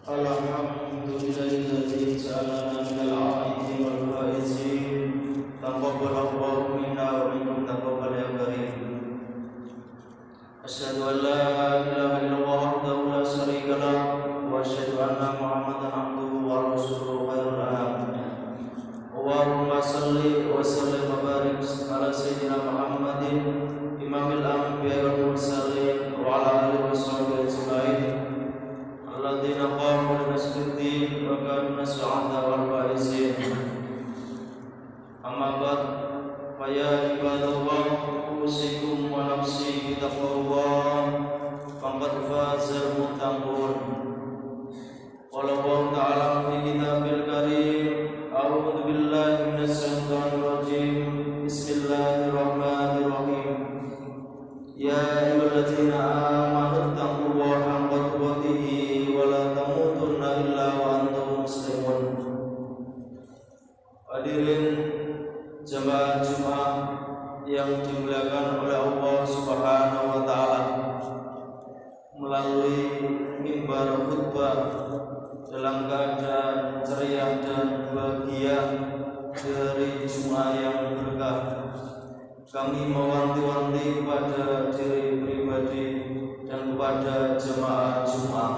Alhamdulillahilladzi ja'alana minal 'aidin wal faizin. Taqabbalallahu minna wa minkum taqabbal ya karim. Asyhadu an la ilaha illallah wahdahu la syarika lah wa asyhadu anna Muhammadan abduhu wa rasuluhu khairul anam. Allahumma shalli wa sallim wa barik ala sayyidina Muhammadin imamil anbiya'i wal mursalin wa ala alihi washabbihi ajma'in. Alladzina qamu binasriddin wa kanu nas'ada wal faizin. Amma ba'd, fa ya ibadallah, usikum wa nafsi bitaqwallah, faqad fazal muttaqun. Qala Allah ta'ala fi kitabil karim, a'udzu billahi minasy syaithanir rajim. Bismillahirrahmanirrahim. Ya ayyuhalladzina amanu taqullaha haqqa tuqatih wa la tamutunna illa wa antum muslimun. Hadirin jemaah Jumat yang dimuliakan oleh Allah Subhanahu wa taala, melalui mimbar khutbah dalam keadaan ceria dan bahagia dari Jumat yang berkah, kami mewanti-wanti kepada diri pribadi dan kepada jemaah Jumat.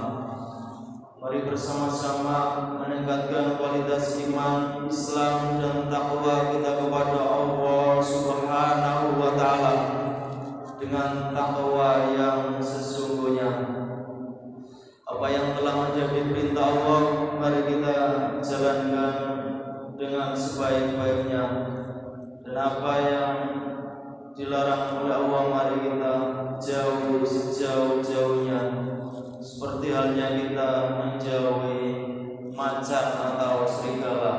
Mari bersama-sama meningkatkan kualitas iman, Islam dan takwa kita kepada Allah Subhanahu wa taala dengan takwa yang sesungguhnya. Apa yang telah menjadi perintah Allah, mari kita jalankan dengan sebaik-baiknya, dan apa yang dilarang oleh Allah mari kita jauhi sejauh-jauhnya, seperti halnya kita menjauhi macan atau serigala,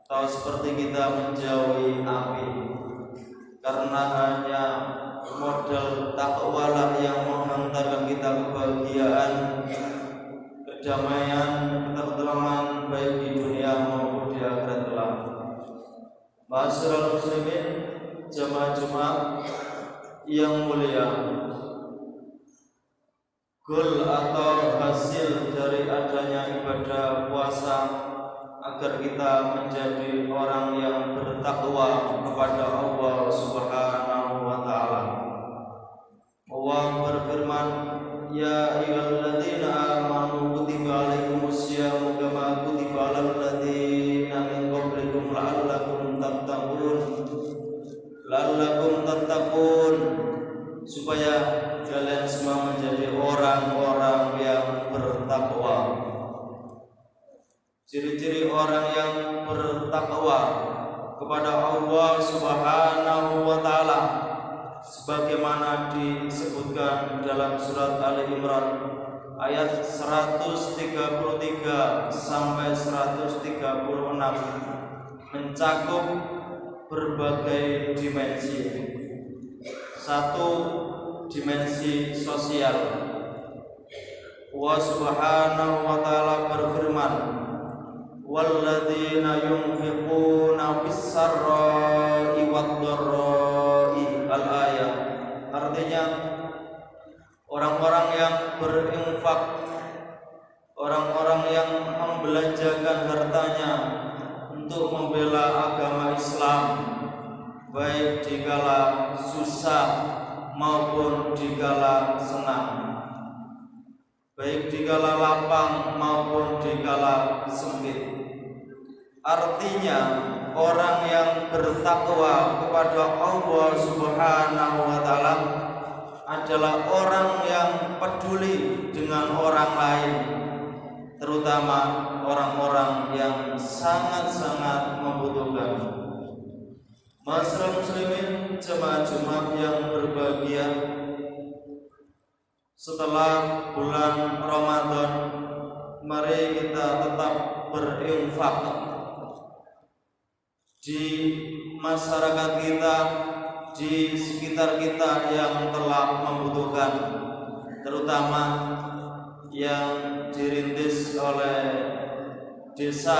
atau seperti kita menjauhi api. Karena hanya modal takwa lah yang menghantarkan kita kebahagiaan, kedamaian, ketentraman baik di dunia maupun di akhirat kelak. Ma'asyiral muslimin, jamaah Jumat yang mulia, goal atau hasil dari adanya ibadah puasa agar kita menjadi orang yang bertakwa kepada Allah Subhanahu wa taala. Allah berfirman, ya ayyuhalladzina amanu kutiba alaikumusyamu kama kutiba alal ladzina min qablikum la'allakum tattaqun, supaya kalian semua menjadi orang-orang yang bertakwa. Ciri-ciri orang yang bertakwa kepada Allah Subhanahu wa taala sebagaimana disebutkan dalam surat Ali Imran ayat 133 sampai 136, mencakup berbagai dimensi. Satu, dimensi sosial. Allah Subhanahu wa taala berfirman, walladzina yunfiquna fis-sarra'i wad-dharra'i, al-ayat. Artinya orang-orang yang berinfak, orang-orang yang membelanjakan hartanya untuk membela agama Islam, baik dikala susah maupun dikala senang, baik dikala lapang maupun dikala sempit. Artinya orang yang bertakwa kepada Allah Subhanahu wa taala adalah orang yang peduli dengan orang lain, terutama orang-orang yang sangat-sangat membutuhkan. Ma'asyiral muslimin, jemaah Jumat yang berbahagia, setelah bulan Ramadan, mari kita tetap berinfak di masyarakat kita, di sekitar kita yang telah membutuhkan, terutama yang dirintis oleh desa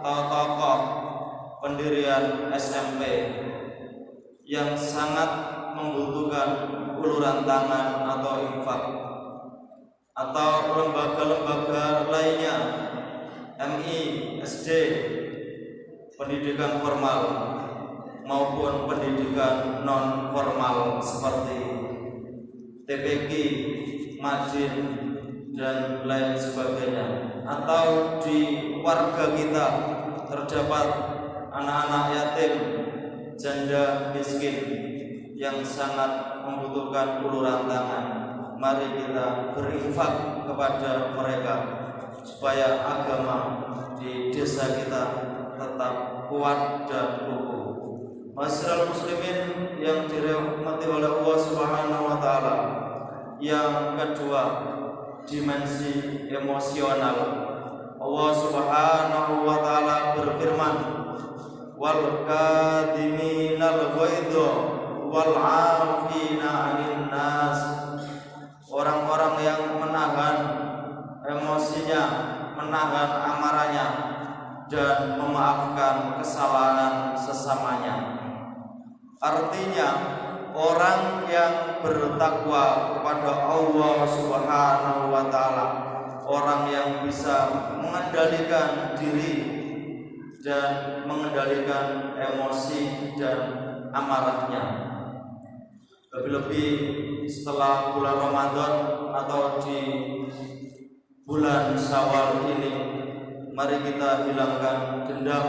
atau tokoh pendirian SMP yang sangat membutuhkan uluran tangan atau infak, atau lembaga-lembaga pendidikan formal maupun pendidikan non formal seperti TPQ, Majid dan lain sebagainya, atau di warga kita terdapat anak-anak yatim, janda miskin yang sangat membutuhkan uluran tangan. Mari kita berinfak kepada mereka supaya agama di desa kita tetap kuat dan kokoh. Masyarakat muslimin yang dirahmati oleh Allah Subhanahu wa taala. Yang kedua, dimensi emosional. Allah Subhanahu wa taala berfirman, wal kadhiminal ghaidha wal 'afina 'anil nas. Orang-orang yang menahan emosinya, menahan amarahnya, dan memaafkan kesalahan sesamanya. Artinya, orang yang bertakwa kepada Allah Subhanahu wa taala, orang yang bisa mengendalikan diri dan mengendalikan emosi dan amarahnya. Lebih-lebih setelah bulan Ramadan atau di bulan Syawal ini, mari kita hilangkan dendam,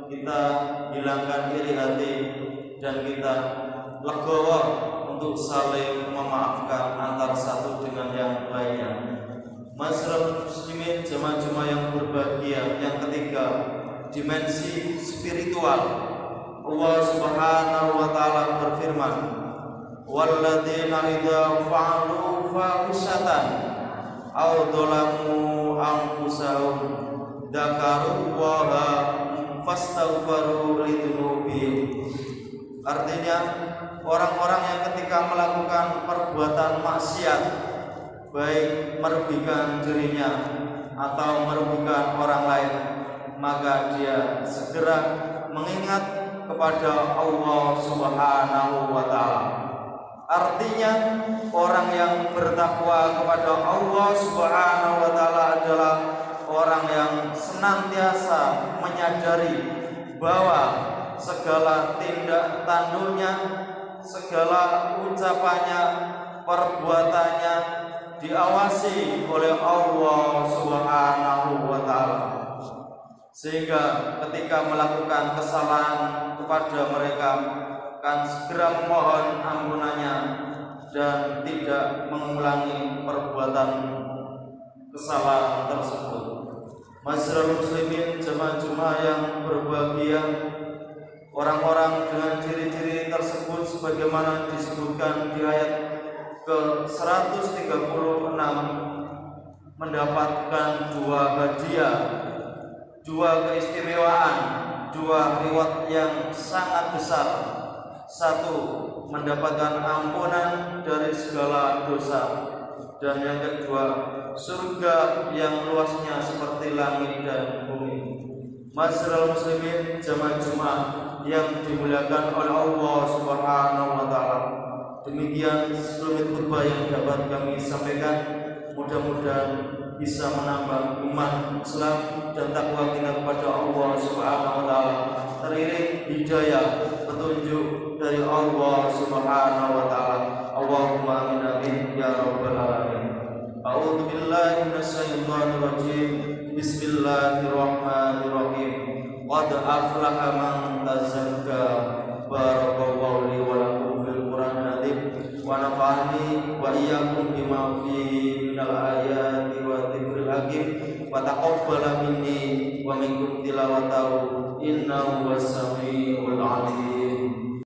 kita hilangkan iri hati, dan kita legowo untuk saling memaafkan antar satu dengan yang lainnya. Masyarakat muslimin jemaah-jemaah yang berbahagia, yang ketiga, dimensi spiritual. Allah Subhanahu wa taala berfirman, walladzina idza fa'alu fahishatan aw dzalamu anfusahum dzakarullaha fastaghfiru lidzunubihim. Artinya, orang-orang yang ketika melakukan perbuatan maksiat, baik merugikan dirinya atau merugikan orang lain, maka dia segera mengingat kepada Allah Subhanahu wa taala. Artinya, orang yang bertakwa kepada Allah Subhanahu wa taala adalah orang yang senantiasa menyadari bahwa segala tindak tanduknya, segala ucapannya, perbuatannya diawasi oleh Allah Subhanahu wa taala. Sehingga ketika melakukan kesalahan kepada mereka, akan segera memohon ampunannya dan tidak mengulangi perbuatan kesalahan tersebut. Masyarakat muslimin jemaah-jemaah yang berbahagia, orang-orang dengan ciri-ciri tersebut sebagaimana disebutkan di ayat ke-136 mendapatkan dua hadiah, dua keistimewaan, dua reward yang sangat besar. Satu, mendapatkan ampunan dari segala dosa, dan yang kedua, surga yang luasnya seperti langit dan bumi. Masyarakat muslimin jamaah yang dimuliakan oleh Allah Subhanahu wa taala, demikian seluruh khutbah yang dapat kami sampaikan. Mudah-mudahan bisa menambah iman, Islam, dan takwa kita kepada Allah Subhanahu wa taala, teriring hidayah, petunjuk dari Allah Subhanahu wa taala. Allahumma amin amin ya rabbal alamin. A'udzu billahi minasyaitonir rajim. Bismillahirrahmanirrahim. Qad aflaha man tazakka. Barakallahu li wa lakum fil Qur'anil azim wa nafa'ani wa iyyakum bima fihi minal ayati wa dzikril hakim wa taqabbala minni wa minkum tilawatahu innahu was-sami'ul 'alim.